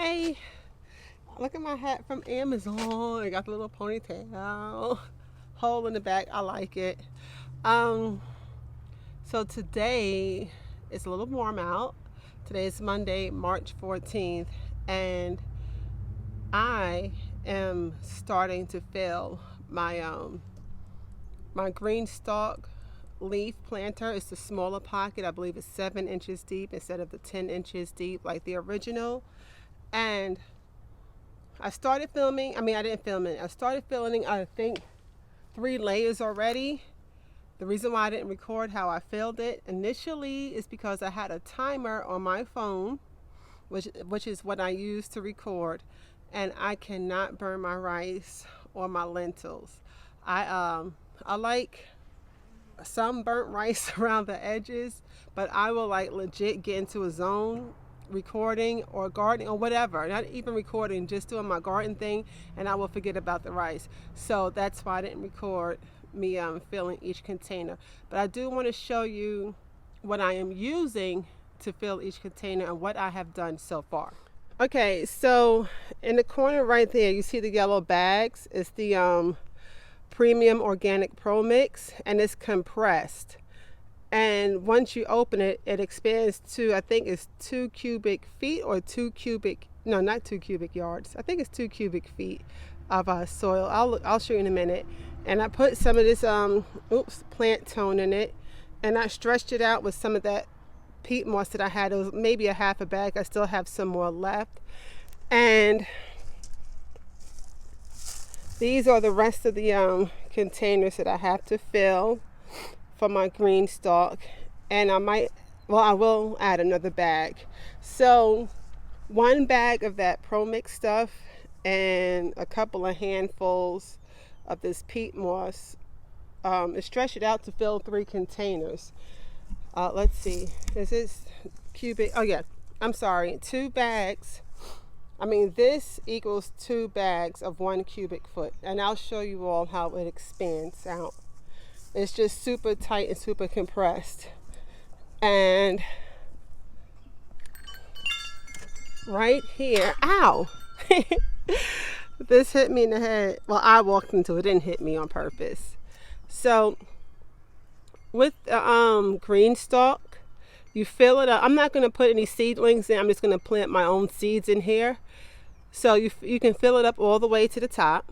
Hey, look at my hat from Amazon. I got the little ponytail, hole in the back. I like it. Um, so today it's a little warm out. Today is Monday, March 14th, and I am starting to fill my Green Stalk leaf planter. It's the smaller pocket. I believe it's 7 inches deep instead of the 10 inches deep like the original. And I started filming. I didn't film it. I started filming, I think, 3 layers already. The reason why I didn't record how I filled it initially is because I had a timer on my phone, which is what I use to record, and I cannot burn my rice or my lentils. I like some burnt rice around the edges, but I will like legit get into a zone recording or gardening or whatever, not even recording, just doing my garden thing, and I will forget about the rice. So that's why I didn't record me filling each container. But I do want to show you what I am using to fill each container and what I have done so far. Okay, so in the corner right there, you see the yellow bags. It's the premium organic pro mix, and it's compressed. And once you open it, it expands to, I think it's 2 cubic feet or 2 cubic, no, not 2 cubic yards. I think it's 2 cubic feet of soil. I'll show you in a minute. And I put some of this plant tone in it, and I stretched it out with some of that peat moss that I had. It was maybe a half a bag. I still have some more left. And these are the rest of the containers that I have to fill for my Green Stalk. And I will add another bag. So 1 bag of that Pro Mix stuff and a couple of handfuls of this peat moss. Stretch it out to fill 3 containers. Let's see, is this cubic? Oh yeah, I'm sorry, 2 bags. This equals 2 bags of 1 cubic foot, and I'll show you all how it expands out. It's just super tight and super compressed. And right here, ow! This hit me in the head. Well, I walked into it, didn't hit me on purpose. So with the Green Stalk, you fill it up. I'm not going to put any seedlings in. I'm just going to plant my own seeds in here. So you can fill it up all the way to the top,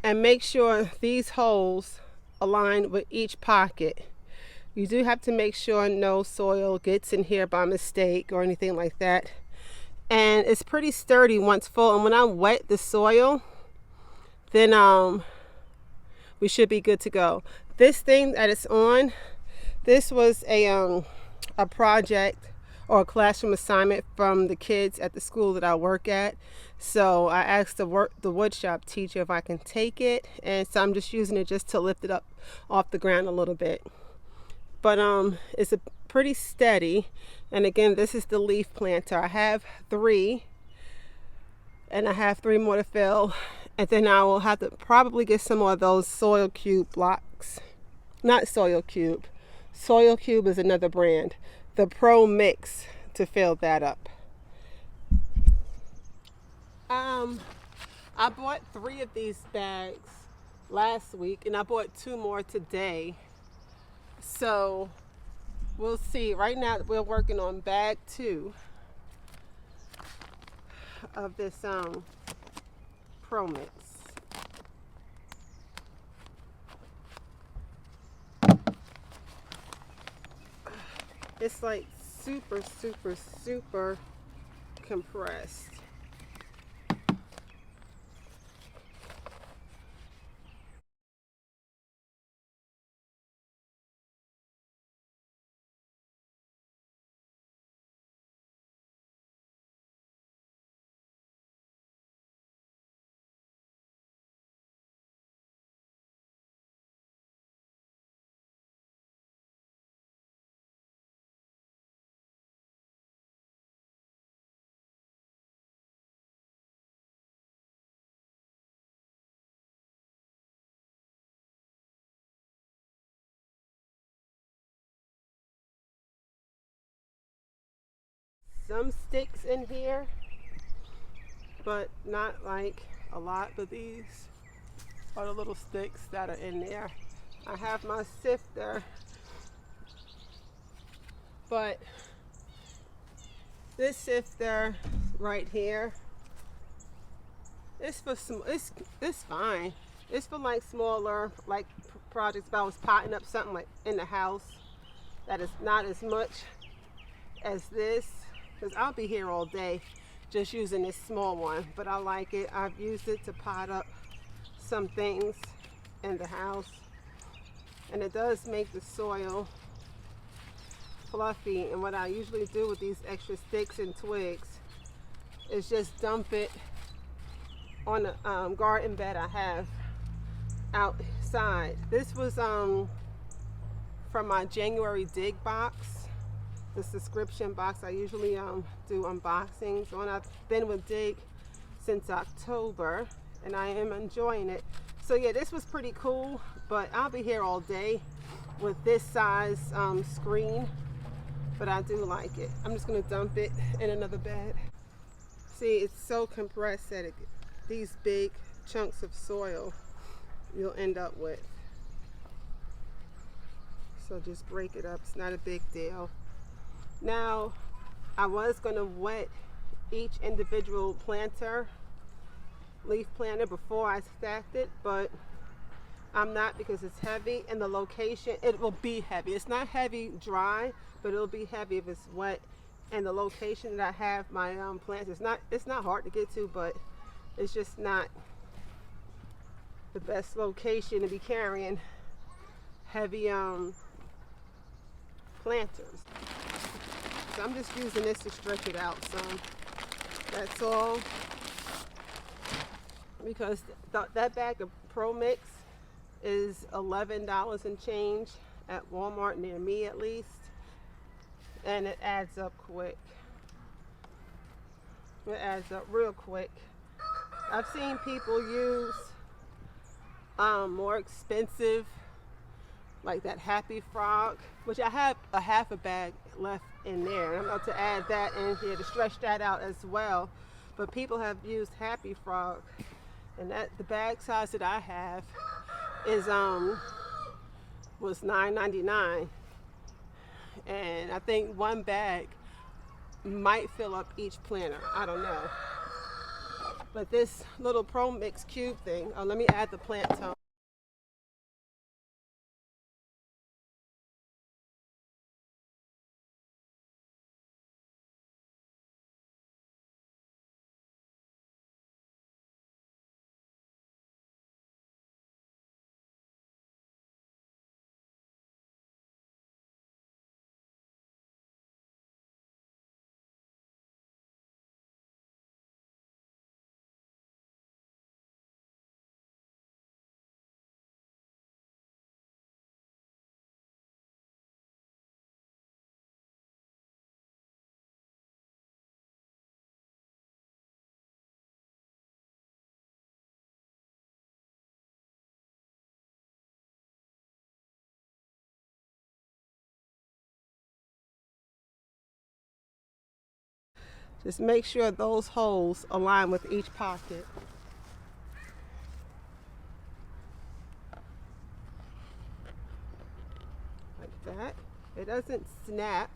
and make sure these holes align with each pocket. You do have to make sure no soil gets in here by mistake or anything like that. And it's pretty sturdy once full, and when I wet the soil, then we should be good to go. This thing that it's on, this was a project or a classroom assignment from the kids at the school that I work at. So I asked the woodshop teacher if I can take it, and so I'm just using it just to lift it up off the ground a little bit. But it's a pretty steady. And again, this is the leaf planter. I have 3, and I have 3 more to fill. And then I will have to probably get some more of those soil cube blocks. Not soil cube. Soil cube is another brand. The Pro Mix to fill that up. I bought 3 of these bags last week, and I bought 2 more today. So we'll see. Right now we're working on bag 2 of this Pro Mix. It's like super, super, super compressed. Some sticks in here but not like a lot. But these are the little sticks that are in there. I have my sifter, but this sifter right here, it's for some, it's fine. It's for like smaller like projects. If I was potting up something like in the house, that is not as much as this, because I'll be here all day just using this small one. But I like it. I've used it to pot up some things in the house, and it does make the soil fluffy. And what I usually do with these extra sticks and twigs is just dump it on the garden bed I have outside. This was from my January dig box, the subscription box. I usually do unboxings on. I've been with dig since October and I am enjoying it. So yeah, this was pretty cool, but I'll be here all day with this size screen, but I do like it. I'm just gonna dump it in another bed. See, it's so compressed that these big chunks of soil you'll end up with. So just break it up. It's not a big deal. Now, I was going to wet each individual planter, leaf planter, before I stacked it, but I'm not, because it's heavy, and the location, it will be heavy. It's not heavy dry, but it'll be heavy if it's wet. And the location that I have my plants, it's not hard to get to, but it's just not the best location to be carrying heavy planters. So I'm just using this to stretch it out some. That's all. Because that bag of Pro Mix is $11 and change at Walmart, near me at least. And it adds up quick. It adds up real quick. I've seen people use more expensive, like that Happy Frog, which I have a half a bag left in there. I'm about to add that in here to stretch that out as well. But people have used Happy Frog, and that the bag size that I have is was $9.99, and I think one bag might fill up each planter. I don't know. But this little Pro Mix cube thing, let me add the plant tone. Just make sure those holes align with each pocket. Like that. It doesn't snap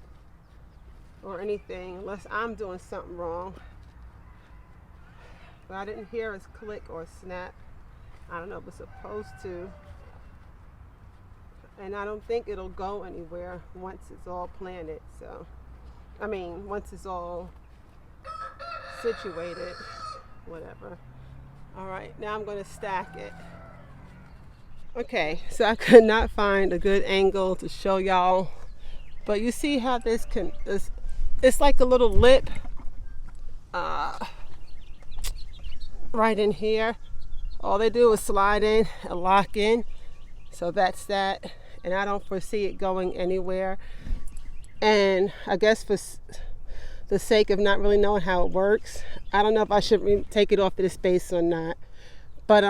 or anything unless I'm doing something wrong. But I didn't hear us click or snap. I don't know if it's supposed to. And I don't think it'll go anywhere once it's all planted. So, I mean, once it's all situated, whatever. All right, now I'm going to stack it. Okay, so I could not find a good angle to show y'all, but you see how this it's like a little lip right in here. All they do is slide in and lock in. So that's that, and I don't foresee it going anywhere. And I guess for the sake of not really knowing how it works, I don't know if I should take it off to the space or not. But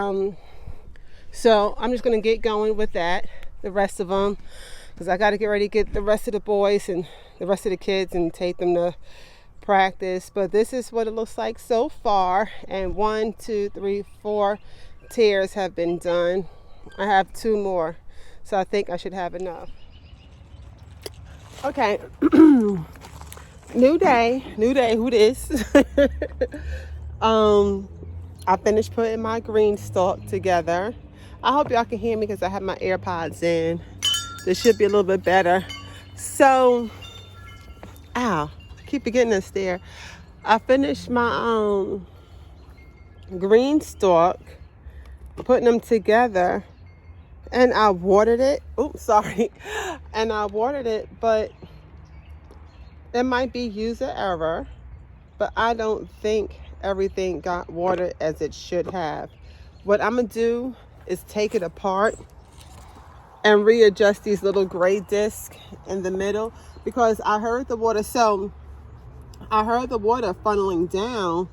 so I'm just gonna get going with that, the rest of them, because I got to get ready to get the rest of the boys and the rest of the kids and take them to practice, but this is what it looks like so far. And 1, 2, 3, 4 tiers have been done. I have 2 more, so I think I should have enough. Okay. New day, who this? I finished putting my green stalk together. I hope y'all can hear me because I have my AirPods in. This should be a little bit better. So, ow, I keep forgetting this there. I finished my green stalk, putting them together, and I watered it. Oops, sorry. And I watered it, but it might be user error, but I don't think everything got watered as it should have. What I'm gonna do is take it apart and readjust these little gray discs in the middle, because I heard the water. So I heard the water funneling down,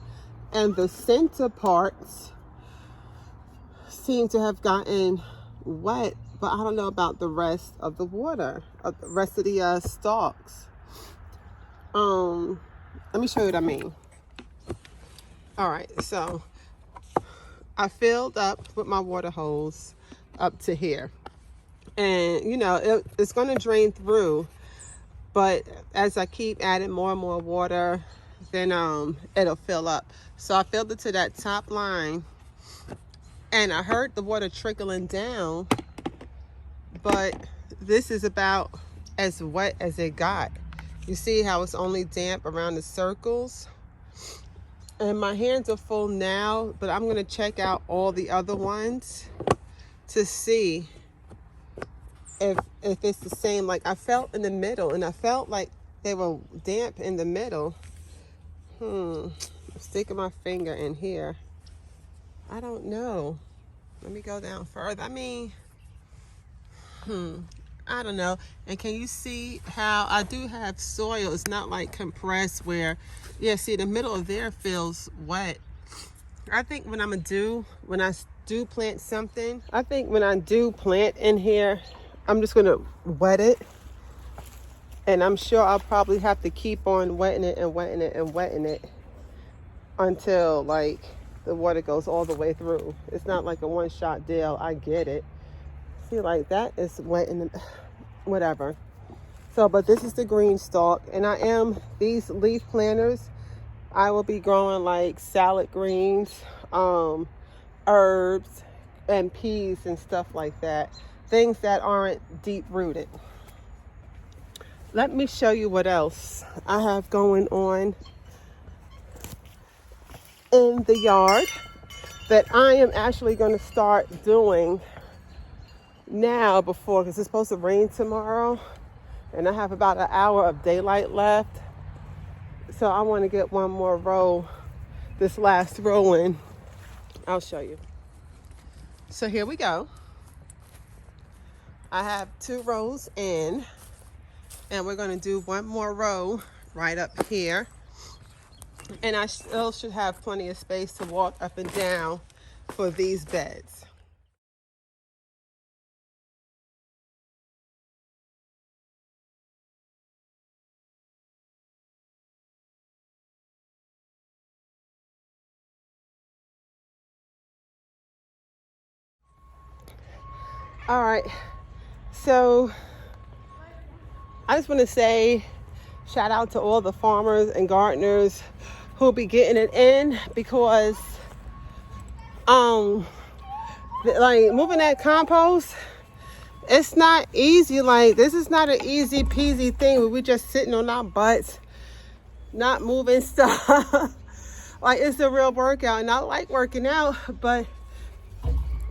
and the center parts seem to have gotten wet, but I don't know about the rest of the water, the rest of the stalks. Let me show you what I mean. All right, so I filled up with my water hose up to here, and you know it's going to drain through, but as I keep adding more and more water, then it'll fill up. So I filled it to that top line, and I heard the water trickling down, but this is about as wet as it got. You see how it's only damp around the circles? And my hands are full now, but I'm gonna check out all the other ones to see if it's the same. Like I felt in the middle, and I felt like they were damp in the middle. I'm sticking my finger in here. I don't know. Let me go down further. I mean, I don't know. And can you see how I do have soil? It's not like compressed where, yeah, see the middle of there feels wet. I think when I do plant something, I think when I do plant in here, I'm just gonna wet it. And I'm sure I'll probably have to keep on wetting it and wetting it and wetting it until like the water goes all the way through. It's not like a one-shot deal. I get it. See, like that is wet in the whatever. So, but this is the green stalk, and these leaf planters, I will be growing like salad greens, herbs, and peas and stuff like that. Things that aren't deep rooted. Let me show you what else I have going on in the yard that I am actually going to start doing now because it's supposed to rain tomorrow, and I have about an hour of daylight left. So I want to get one more row, this last row in. I'll show you. So here we go. I have 2 rows in, and we're going to do one more row right up here. And I still should have plenty of space to walk up and down for these beds. All right, so I just want to say shout out to all the farmers and gardeners who'll be getting it in, because like moving that compost, it's not easy. Like this is not an easy peasy thing where we're just sitting on our butts not moving stuff. Like it's a real workout, and I like working out, but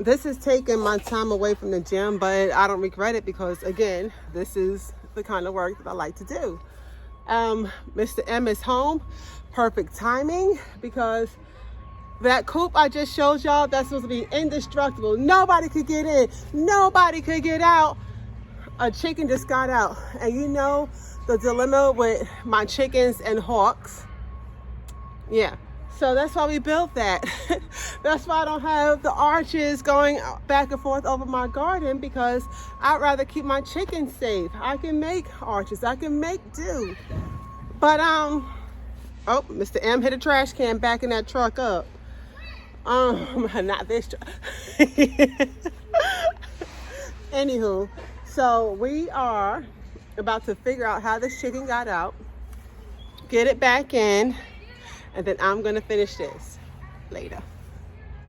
this is taking my time away from the gym, but I don't regret it because, again, this is the kind of work that I like to do. Mr. M is home. Perfect timing, because that coop I just showed y'all, that's supposed to be indestructible. Nobody could get in. Nobody could get out. A chicken just got out. And you know the dilemma with my chickens and hawks. Yeah. So that's why we built that. That's why I don't have the arches going back and forth over my garden, because I'd rather keep my chickens safe. I can make arches, I can make do. But Oh, Mr. M hit a trash can backing that truck up. Not this truck. Anywho, so we are about to figure out how this chicken got out, get it back in, and then I'm gonna finish this later.